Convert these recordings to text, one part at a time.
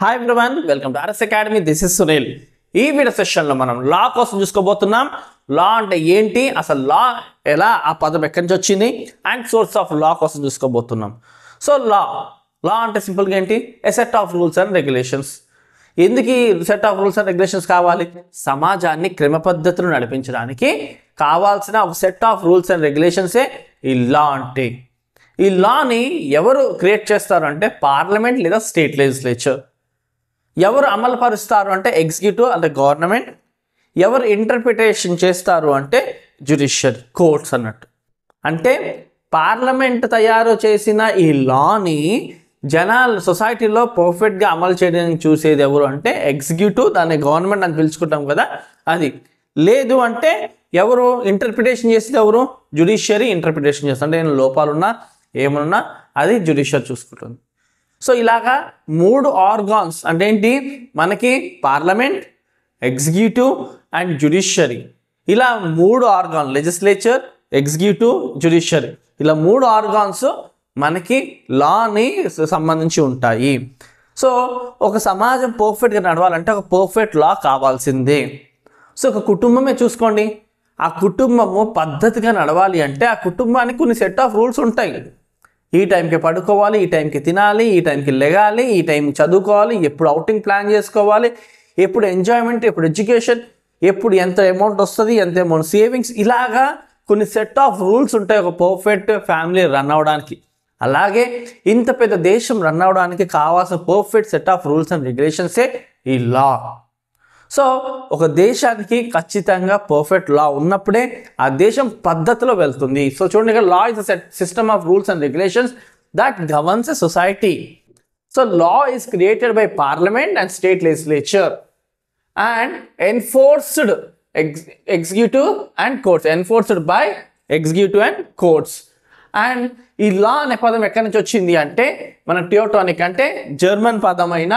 Hi everyone, welcome to RS academy. This is Sunil. ఈ video సెషన్లో మనం లా కోసం చూసుకోబోతున్నాం. లా అంటే ఏంటి, అసలు లా ఎలా, ఆ పదం ఎక్కడి నుంచి వచ్చింది అండ్ సోర్స్ ఆఫ్ లా కోసం చూసుకోబోతున్నాం. సో లా అంటే సింపుల్గా ఏంటి, ఎ set of rules and regulations. ఎందుకు ఈ set of rules and regulations కావాలి? సమాజాన్ని క్రమ పద్ధతులు నడిపించడానికి కావాల్సిన ఒక సెట్ ఆఫ్ రూల్స్ అండ్ రెగ్యులేషన్సే ఈ లా అంటే. ఈ లాని ఎవరు క్రియేట్ చేస్తారు అంటే పార్లమెంట్ లేదా స్టేట్ లెజిస్లేచర్. ఎవరు అమలు పరుస్తారు అంటే ఎగ్జిక్యూటివ్ అంటే గవర్నమెంట్. ఎవరు ఇంటర్ప్రిటేషన్ చేస్తారు అంటే జ్యుడిషియరీ, కోర్ట్స్ అన్నట్టు. అంటే పార్లమెంట్ తయారు చేసిన ఈ లాని జనాలు సొసైటీలో పర్ఫెక్ట్గా అమలు చేయడానికి చూసేది ఎవరు అంటే ఎగ్జిక్యూటివ్, దాన్ని గవర్నమెంట్ అని పిలుచుకుంటాం కదా అది. లేదు అంటే ఎవరు ఇంటర్ప్రిటేషన్ చేసేది ఎవరు? జ్యుడిషియరీ ఇంటర్ప్రిటేషన్ చేస్తారు. అంటే లోపాలున్నా ఏమన్నా అది జ్యుడిషియరీ చూసుకుంటుంది. సో ఇలాగా 3 ఆర్గాన్స్ అంటే ఏంటి, మనకి పార్లమెంట్, ఎగ్జిక్యూటివ్ అండ్ జ్యుడిషియరీ, ఇలా 3 ఆర్గాన్, లెజిస్లేచర్, ఎగ్జిక్యూటివ్, జ్యుడిషియరీ, ఇలా 3 ఆర్గాన్స్ మనకి లాని సంబంధించి ఉంటాయి. సో ఒక సమాజం పర్ఫెక్ట్గా నడవాలంటే ఒక పర్ఫెక్ట్ లా కావాల్సిందే. సో ఒక కుటుంబమే చూసుకోండి, ఆ కుటుంబము పద్ధతిగా నడవాలి అంటే ఆ కుటుంబానికి కొన్ని సెట్ ఆఫ్ రూల్స్ ఉంటాయి. ఈ టైంకి పడుకోవాలి, ఈ టైంకి తినాలి, ఈ టైంకి లెగాలి, ఈ టైంకి చదువుకోవాలి, ఎప్పుడు అవుటింగ్ ప్లాన్ చేసుకోవాలి, ఎప్పుడు ఎంజాయ్మెంట్, ఎప్పుడు ఎడ్యుకేషన్, ఎప్పుడు ఎంత అమౌంట్ వస్తుంది, ఎంత అమౌంట్ సేవింగ్స్, ఇలాగా కొన్ని సెట్ ఆఫ్ రూల్స్ ఉంటాయి ఒక పర్ఫెక్ట్ ఫ్యామిలీ రన్ అవ్వడానికి. అలాగే ఇంత పెద్ద దేశం రన్ అవ్వడానికి కావాల్సిన perfect set of rules and రెగ్యులేషన్సే ఈ లా. సో ఒక దేశానికి ఖచ్చితంగా పర్ఫెక్ట్ లా ఉన్నప్పుడే ఆ దేశం పద్ధతిలో వెళ్తుంది. సో చూడండి, ఇక్కడ law is a system of rules and regulations that governs a society. So law is created by parliament and state legislature and enforced executive and courts, enforced by executive and courts. And ఈ లా అనే పదం ఎక్కడి నుంచి వచ్చింది అంటే మన టియోటానిక్ అంటే German పదమైన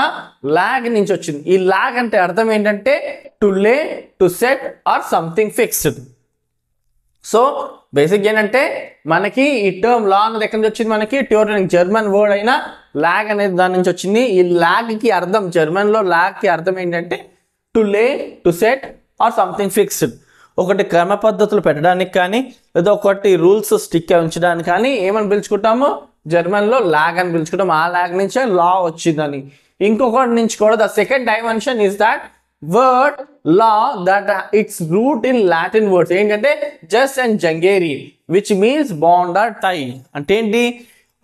log నుంచి వచ్చింది. ఈ లాగ్ అంటే అర్థం ఏంటంటే టు లే, to set or something fixed. So basic ఏంటంటే మనకి ఈ టర్మ్ లా అనేది ఎక్కడి నుంచి వచ్చింది, మనకి టియోటానిక్ జర్మన్ వర్డ్ అయిన లాగ్ అనేది దాని నుంచి వచ్చింది. ఈ లాగ్కి అర్థం, జర్మన్లో లాగ్కి అర్థం ఏంటంటే టు లే, to set or something fixed. ఒకటి క్రమ పద్ధతులు పెట్టడానికి కానీ లేదా ఒకటి రూల్స్ స్టిక్ ఉంచడానికి కానీ ఏమని పిలుచుకుంటాము, జర్మన్లో లాగ్ అని పిలుచుకుంటాం. ఆ లాగ్ నుంచే లా వచ్చిందని. ఇంకొకటి నుంచి కూడా the second dimension is that word law that it's root in Latin words ఏంటంటే jus and jungere which means bond or tie. అంటే ఏంటి,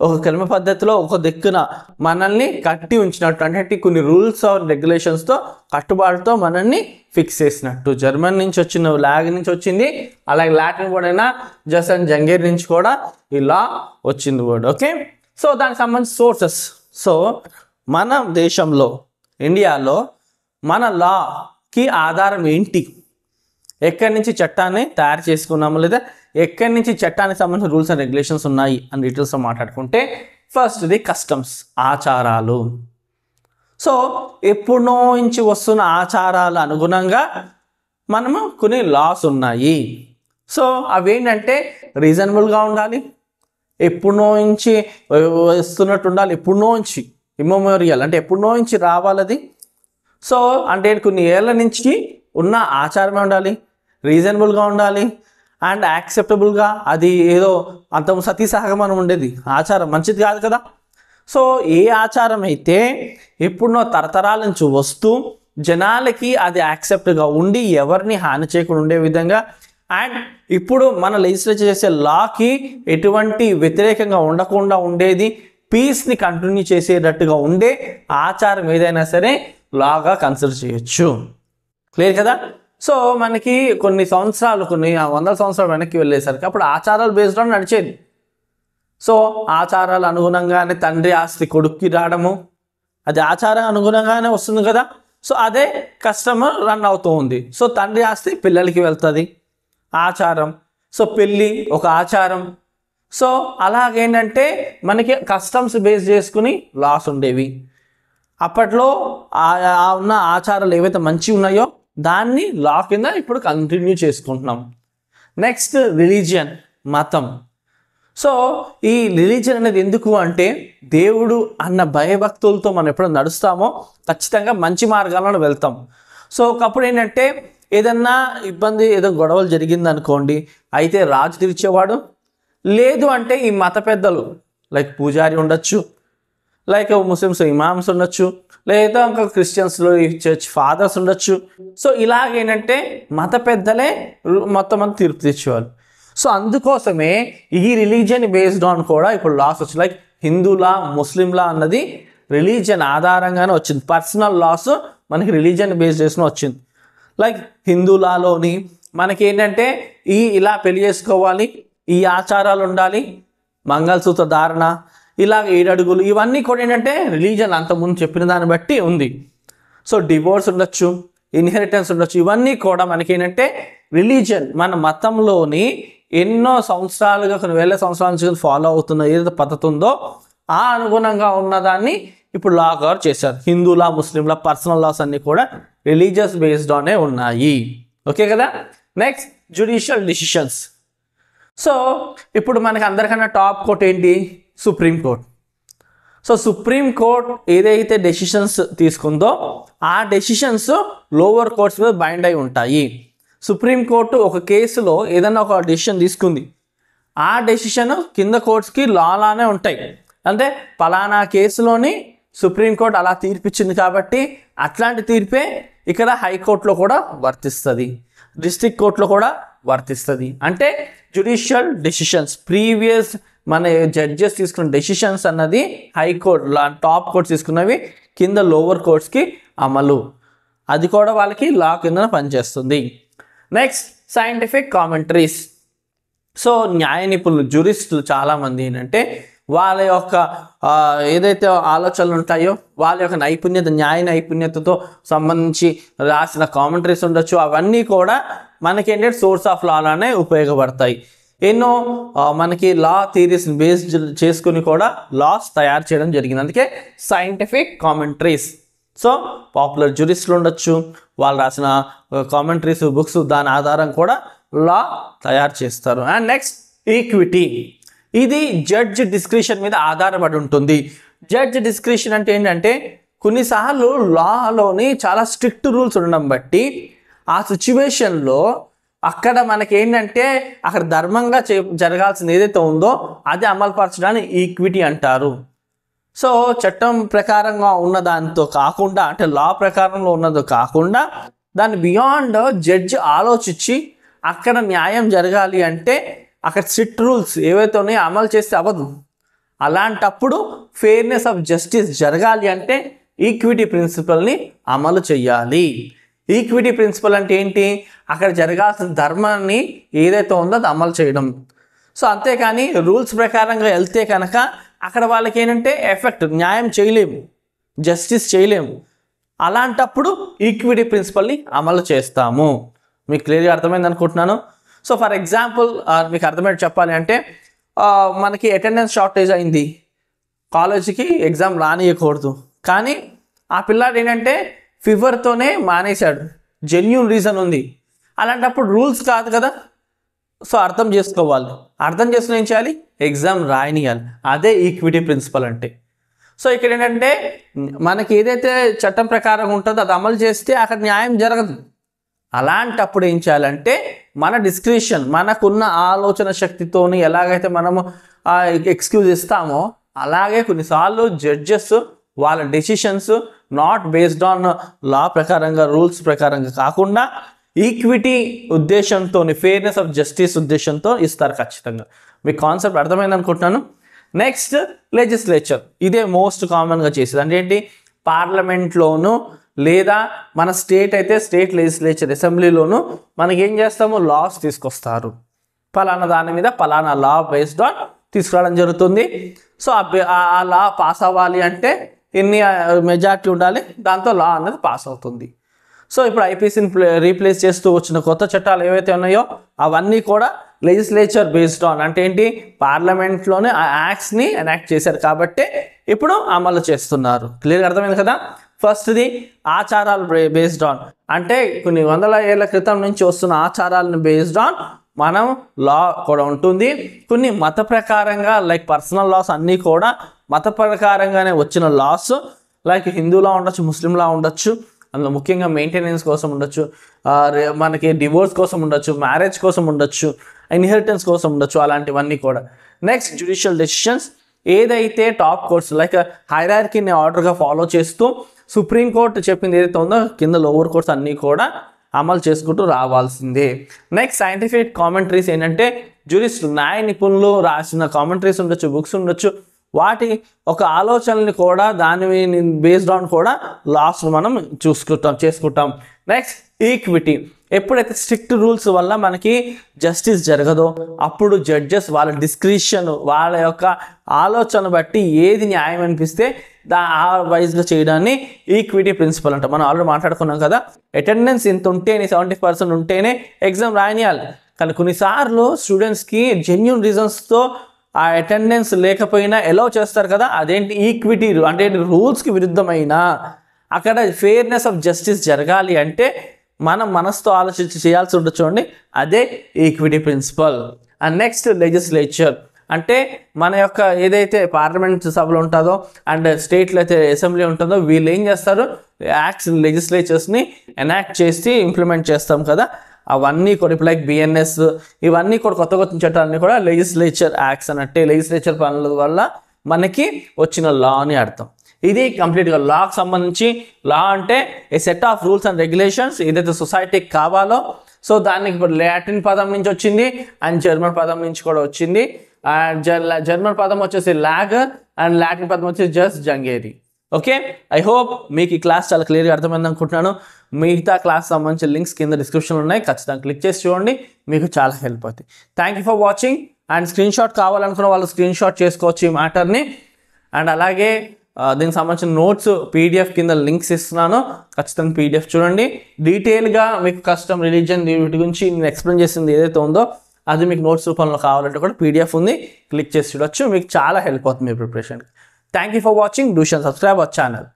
ఒక క్రమ పద్ధతిలో ఒక దిక్కున మనల్ని కట్టి ఉంచినట్టు, అంటే కొన్ని రూల్స్ ఆర్ రెగ్యులేషన్స్తో కట్టుబాటుతో మనల్ని ఫిక్స్ చేసినట్టు. జర్మన్ నుంచి వచ్చిన లాగ్ నుంచి వచ్చింది, అలాగే లాటిన్ వర్డ్ అయినా జస్ అండ్ జంగేర్ నుంచి కూడా ఇలా వచ్చింది వర్డ్. ఓకే, సో దానికి సంబంధించిన సోర్సెస్. సో మన దేశంలో, ఇండియాలో మన లాకి ఆధారం ఏంటి, ఎక్కడి నుంచి చట్టాన్ని తయారు చేసుకున్నాము లేదా ఎక్కడి నుంచి చట్టానికి సంబంధించిన రూల్స్ అండ్ రెగ్యులేషన్స్ ఉన్నాయి అని డీటెయిల్స్తో మాట్లాడుకుంటే ఫస్ట్ది కస్టమ్స్, ఆచారాలు. సో ఎప్పుడో నుంచి వస్తున్న ఆచారాల అనుగుణంగా మనము కొన్ని లాస్ ఉన్నాయి. సో అవేంటంటే రీజనబుల్గా ఉండాలి, ఎప్పుడో నుంచి వస్తున్నట్టు ఉండాలి, ఎప్పుడో నుంచి ఇమ్మోరియల్ అంటే ఎప్పుడో నుంచి రావాలది. సో అంటే కొన్ని ఏళ్ళ నుంచి ఉన్న ఆచారమే ఉండాలి, రీజనబుల్గా ఉండాలి అండ్ యాక్సెప్టబుల్గా. అది ఏదో అంత సతీసహగమనం ఉండేది ఆచారం మంచిది కాదు కదా. సో ఏ ఆచారం అయితే ఎప్పుడునో తరతరాల నుంచి వస్తూ జనాలకి అది యాక్సెప్ట్గా ఉండి ఎవరిని హాని చేయకుండా ఉండే విధంగా అండ్ ఇప్పుడు మన లెజిస్లేచర్ చేసే లాకి ఎటువంటి వ్యతిరేకంగా ఉండకుండా ఉండేది, పీస్ని కంటిన్యూ చేసేటట్టుగా ఉండే ఆచారం ఏదైనా సరే లాగా కన్సిడర్ చేయొచ్చు. క్లియర్ కదా. సో మనకి కొన్ని సంవత్సరాలు, కొన్ని వందల సంవత్సరాలు వెనక్కి వెళ్ళేసరికి అప్పుడు ఆచారాలు బేస్డ్ ఆన్ నడిచేది. సో ఆచారాలు అనుగుణంగానే తండ్రి ఆస్తి కొడుక్కి రావడము, అది ఆచారం అనుగుణంగానే వస్తుంది కదా. సో అదే కస్టమర్ రన్ అవుతూ ఉంది. సో తండ్రి ఆస్తి పిల్లలకి వెళ్తుంది, ఆచారం. సో పెళ్ళి ఒక ఆచారం. సో అలాగేంటంటే మనకి కస్టమ్స్ బేస్ చేసుకుని లాస్ ఉండేవి. అప్పట్లో ఉన్న ఆచారాలు ఏవైతే మంచి ఉన్నాయో దాన్ని లా కింద ఇప్పుడు కంటిన్యూ చేసుకుంటున్నాం. నెక్స్ట్ రిలీజియన్, మతం. సో ఈ రిలీజన్ అనేది ఎందుకు అంటే దేవుడు అన్న భయభక్తులతో మనం ఎప్పుడు నడుస్తామో ఖచ్చితంగా మంచి మార్గాలను వెళ్తాం. సో ఒకప్పుడు ఏంటంటే ఏదన్నా ఇబ్బంది ఏదో గొడవలు జరిగింది అనుకోండి, అయితే రాజు తీర్చేవాడు, లేదు అంటే ఈ మత పెద్దలు లైక్ పూజారి ఉండొచ్చు, లైక్ ముస్లిమ్స్ ఇమామ్స్ ఉండొచ్చు, లేదా ఇంకా క్రిస్టియన్స్లో ఈ చర్చ్ ఫాదర్స్ ఉండొచ్చు. సో ఇలాగేంటంటే మత పెద్దలే మొత్తం అంతా తీర్పు తెచ్చేవాళ్ళు. సో అందుకోసమే ఈ రిలీజియన్ బేస్డ్ ఆన్ కూడా ఇప్పుడు లాస్ వచ్చి లైక్ హిందూలా ముస్లింలా అన్నది రిలీజియన్ ఆధారంగానే వచ్చింది. పర్సనల్ లాస్ మనకి రిలీజియన్ బేస్డ్ చేసుకుని వచ్చింది. లైక్ హిందూలాలోని మనకి ఏంటంటే ఇలా పెళ్లి చేసుకోవాలి, ఈ ఆచారాలు ఉండాలి, మంగళసూత్ర ధారణ, ఇలాగ 7 అడుగులు, ఇవన్నీ కూడా ఏంటంటే రిలీజియన్ అంతకుముందు చెప్పిన దాన్ని బట్టి ఉంది. సో డివోర్స్ ఉండొచ్చు, ఇన్హెరిటెన్స్ ఉండొచ్చు, ఇవన్నీ కూడా మనకి ఏంటంటే రిలీజియన్ మన మతంలోని ఎన్నో సంవత్సరాలుగా కొన్ని వేల సంవత్సరాల నుంచి ఫాలో అవుతున్న ఏదైతే పద్ధతి ఉందో ఆ అనుగుణంగా ఉన్నదాన్ని ఇప్పుడు లా కవర్ చేశారు. హిందూలా ముస్లింలా పర్సనల్ లాస్ అన్నీ కూడా రిలీజియస్ బేస్డ్ ఆనే ఉన్నాయి. ఓకే కదా. Next judicial decisions. సో ఇప్పుడు మనకి అందరికన్నా టాప్ కోర్ట్ ఏంటి? Supreme court. So supreme court ఏదైతే డెసిషన్స్ తీసుకుందో ఆ డెసిషన్స్ లోవర్ కోర్ట్స్ మీద బైండ్ అయి ఉంటాయి. సుప్రీం కోర్టు ఒక కేసులో ఏదైనా ఒక డెసిషన్ తీసుకుంది, ఆ డెసిషన్ కింద కోర్ట్స్కి లానే ఉంటాయి. అంటే పలానా కేసులోని సుప్రీంకోర్టు అలా తీర్పిచ్చింది కాబట్టి అట్లాంటి తీర్పే ఇక్కడ హైకోర్టులో కూడా వర్తిస్తుంది, డిస్ట్రిక్ట్ కోర్టులో కూడా వర్తిస్తుంది. అంటే జ్యుడిషియల్ డెసిషన్స్ ప్రీవియస్ మన జడ్జెస్ తీసుకున్న డెసిషన్స్ అన్నది హైకోర్టు టాప్ కోర్ట్స్ తీసుకున్నవి కింద లోవర్ కోర్ట్స్కి అమలు, అది కూడా వాళ్ళకి లా కింద పనిచేస్తుంది. Next scientific commentaries. సో న్యాయ నిపుణులు జ్యూరిస్టులు చాలామంది ఏంటంటే వాళ్ళ యొక్క ఏదైతే ఆలోచనలు ఉంటాయో వాళ్ళ యొక్క నైపుణ్యత న్యాయ నైపుణ్యతతో సంబంధించి రాసిన కామెంటరీస్ ఉండొచ్చు, అవన్నీ కూడా మనకి ఏంటంటే సోర్స్ ఆఫ్ లానే ఉపయోగపడతాయి. ఎన్నో మనకి లా థియరీస్ని బేస్ చేసుకుని కూడా లాస్ తయారు చేయడం జరిగింది, అందుకే సైంటిఫిక్ కామెంటరీస్. సో పాపులర్ జ్యూరిస్టులు ఉండొచ్చు, వాళ్ళు రాసిన కామెంటరీస్ బుక్స్ దాని ఆధారం కూడా లా తయారు చేస్తారు. And next equity. ఇది జడ్జ్ డిస్క్రిషన్ మీద ఆధారపడి ఉంటుంది. జడ్జ్ డిస్క్రిషన్ అంటే ఏంటంటే కొన్నిసార్లు లాలోని చాలా స్ట్రిక్ట్ రూల్స్ ఉండడం బట్టి ఆ సిచ్యువేషన్లో అక్కడ మనకి ఏంటంటే అక్కడ ధర్మంగా జరగాల్సింది ఏదైతే ఉందో అది అమలుపరచడాన్ని ఈక్విటీ అంటారు. సో చట్టం ప్రకారంగా ఉన్న దాంతో కాకుండా అంటే లా ప్రకారంలో ఉన్నదో కాకుండా దాన్ని బియాండ్ జడ్జి ఆలోచించి అక్కడ న్యాయం జరగాలి అంటే అక్కడ స్ట్రిక్ట్ రూల్స్ ఏవైతే ఉన్నాయో అమలు చేస్తే అవ్వదు. అలాంటప్పుడు ఫెయిర్నెస్ ఆఫ్ జస్టిస్ జరగాలి అంటే ఈక్విటీ ప్రిన్సిపల్ని అమలు చేయాలి. ఈక్విటీ ప్రిన్సిపల్ అంటే ఏంటి? అక్కడ జరగాల్సిన ధర్మాన్ని ఏదైతే ఉందో అది అమలు చేయడం. సో అంతేకాని రూల్స్ ప్రకారంగా వెళ్తే కనుక అక్కడ వాళ్ళకి ఏంటంటే ఎఫెక్ట్ న్యాయం చేయలేము, జస్టిస్ చేయలేము. అలాంటప్పుడు ఈక్విటీ ప్రిన్సిపల్ని అమలు చేస్తాము. మీకు క్లియర్గా అర్థమైంది అనుకుంటున్నాను. సో ఫర్ ఎగ్జాంపుల్ మీకు అర్థమయ్యేది చెప్పాలి అంటే మనకి అటెండెన్స్ షార్టేజ్ అయింది, కాలేజీకి ఎగ్జామ్ రానియకూడదు, కానీ ఆ పిల్లాడు ఏంటంటే ఫీవర్తోనే మానేశాడు, జెన్యూన్ రీజన్ ఉంది. అలాంటప్పుడు రూల్స్ కాదు కదా, సో అర్థం చేసుకోవాలి. అర్థం చేసుకుని ఏం చేయాలి? ఎగ్జామ్ రాయనియాలి. అదే ఈక్విటీ ప్రిన్సిపల్ అంటే. సో ఇక్కడ ఏంటంటే మనకి ఏదైతే చట్టం ప్రకారం ఉంటుందో అది అమలు చేస్తే అక్కడ న్యాయం జరగదు. అలాంటప్పుడు ఏం చేయాలంటే మన డిస్క్రిషన్ మనకున్న ఆలోచన శక్తితోని ఎలాగైతే మనము ఎక్స్క్యూజ్ ఇస్తామో అలాగే కొన్నిసార్లు జడ్జెస్ వాళ్ళ డెసిషన్స్ నాట్ బేస్డ్ ఆన్ లా ప్రకారంగా రూల్స్ ప్రకారంగా కాకుండా ఈక్విటీ ఉద్దేశంతో ఫెయిర్నెస్ ఆఫ్ జస్టిస్ ఉద్దేశంతో ఇస్తారు ఖచ్చితంగా. మీకు కాన్సెప్ట్ అర్థమైంది అనుకుంటున్నాను. Next legislature. ఇదే మోస్ట్ కామన్గా చేసేది అంటే ఏంటి? పార్లమెంట్లోను లేదా మన స్టేట్ అయితే స్టేట్ లెజిస్లేచర్ అసెంబ్లీలోను మనకి ఏం చేస్తాము? లాస్ తీసుకొస్తారు. పలానా దాని మీద పలానా లా బేస్డ్ ఆన్ తీసుకురావడం జరుగుతుంది. సో ఆ లా పాస్ అవ్వాలి అంటే ఎన్ని మెజార్టీ ఉండాలి, దాంతో లా అనేది పాస్ అవుతుంది. సో ఇప్పుడు ఐపీసీని రీప్లేస్ చేస్తూ వచ్చిన కొత్త చట్టాలు ఏవైతే ఉన్నాయో అవన్నీ కూడా లెజిస్లేచర్ బేస్డ్ ఆన్ అంటే ఏంటి? పార్లమెంట్లోనే ఆ యాక్ట్స్ని ఎనాక్ట్ చేశారు కాబట్టి ఇప్పుడు అమలు చేస్తున్నారు. క్లియర్గా అర్థమైంది కదా. ఫస్ట్ది ఆచారాలు బేస్డ్ ఆన్ అంటే కొన్ని వందల ఏళ్ల క్రితం నుంచి వస్తున్న ఆచారాలను బేస్డ్ ఆన్ మనం లా కూడా ఉంటుంది. కొన్ని మత ప్రకారంగా లైక్ పర్సనల్ లాస్ అన్నీ కూడా మత ప్రకారంగానే వచ్చిన లాస్, లైక్ హిందూలా ఉండొచ్చు, ముస్లింలా ఉండొచ్చు, అందులో ముఖ్యంగా మెయింటెనెన్స్ కోసం ఉండొచ్చు, మనకి డివోర్స్ కోసం ఉండొచ్చు, మ్యారేజ్ కోసం ఉండొచ్చు, ఇన్హెరిటెన్స్ కోసం ఉండొచ్చు, అలాంటివన్నీ కూడా. Next judicial decisions. ఏదైతే టాప్ కోర్ట్స్ లైక్ హైరార్కీని ఆర్డర్గా ఫాలో చేస్తూ సుప్రీంకోర్టు చెప్పింది ఏదైతే ఉందో కింద లోవర్ కోర్ట్స్ అన్నీ కూడా అమలు చేసుకుంటూ రావాల్సిందే. నెక్స్ట్ సైంటిఫిక్ కామెంటరీస్ ఏంటంటే జ్యూరిస్టులు, న్యాయ నిపుణులు రాసిన కామెంటరీస్ ఉండొచ్చు, బుక్స్ ఉండొచ్చు, వాటి ఒక ఆలోచనల్ని కూడా దాని బేస్డ్ ఆన్ కూడా లాస్ మనం చేసుకుంటాం. Next equity. ఎప్పుడైతే స్ట్రిక్ట్ రూల్స్ వల్ల మనకి జస్టిస్ జరగదో అప్పుడు జడ్జెస్ వాళ్ళ డిస్క్రిషన్, వాళ్ళ యొక్క ఆలోచన బట్టి ఏది న్యాయం అనిపిస్తే ఆ వైజ్గా చేయడాన్ని ఈక్విటీ ప్రిన్సిపల్ అంటాం. మనం ఆల్రెడీ మాట్లాడుకున్నాం కదా, అటెండెన్స్ ఇంత ఉంటేనే 70% ఉంటేనే ఎగ్జామ్ రాయనియాలి. కానీ కొన్నిసార్లు స్టూడెంట్స్కి జెన్యూన్ రీజన్స్తో ఆ అటెండెన్స్ లేకపోయినా ఎలౌ చేస్తారు కదా, అదేంటి ఈక్విటీ అంటే రూల్స్కి విరుద్ధమైన, అక్కడ ఫెయిర్నెస్ ఆఫ్ జస్టిస్ జరగాలి అంటే మనం మనసుతో ఆలోచించి చేయాల్సి ఉండొచ్చు అండి, అదే equity principle. And next legislature. అంటే మన యొక్క ఏదైతే పార్లమెంట్ సభలు ఉంటుందో అండ్ స్టేట్లో అయితే అసెంబ్లీ ఉంటుందో వీళ్ళు ఏం చేస్తారు, యాక్ట్స్ లెజిస్లేచర్స్ని ఎనాక్ట్ చేసి ఇంప్లిమెంట్ చేస్తాం కదా, అవన్నీ కూడా ఇప్పుడు లైక్ బిఎన్ఎస్ ఇవన్నీ కూడా కొత్త చట్టాలన్నీ కూడా లెజిస్లేచర్ యాక్ట్స్ అన్నట్టే. లెజిస్లేచర్ పనుల వల్ల మనకి వచ్చిన లా అని అర్థం. ఇది కంప్లీట్గా లాకి సంబంధించి. లా అంటే a set of rules and regulations ఏదైతే సొసైటీకి కావాలో. సో దానికి ఇప్పుడు లాటిన్ పదం నుంచి వచ్చింది అండ్ జర్మన్ పదం నుంచి కూడా వచ్చింది. జర్మన్ పదం వచ్చేసి లాగ్ అండ్ లాటిన్ పదం వచ్చేసి జస్ట్ జంగేరి. ఓకే, ఐ హోప్ మీకు ఈ క్లాస్ చాలా క్లియర్గా అర్థమైంది అనుకుంటున్నాను. మిగతా క్లాస్ సంబంధించిన లింక్స్ కింద డిస్క్రిప్షన్లో ఉన్నాయి, ఖచ్చితంగా క్లిక్ చేసి చూడండి, మీకు చాలా హెల్ప్ అవుతుంది. Thank you for watching. And screen shot కావాలనుకున్న వాళ్ళు స్క్రీన్ షాట్ చేసుకోవచ్చు ఈ మ్యాటర్ని. అండ్ అలాగే దీనికి సంబంధించిన నోట్స్ పీడిఎఫ్ కింద లింక్స్ ఇస్తున్నాను, ఖచ్చితంగా పీడిఎఫ్ చూడండి. డీటెయిల్గా మీకు కస్టమ్ రిలీజన్ వీటి గురించి నేను ఎక్స్ప్లెయిన్ చేసింది ఏదైతే ఉందో అది మీకు నోట్స్ రూపంలో కావాలంటే కూడా పీడిఎఫ్ ఉంది, క్లిక్ చేసి చూడొచ్చు, మీకు చాలా హెల్ప్ అవుతుంది మీ ప్రిపరేషన్కి. Thank you for watching. Do shall subscribe our channel.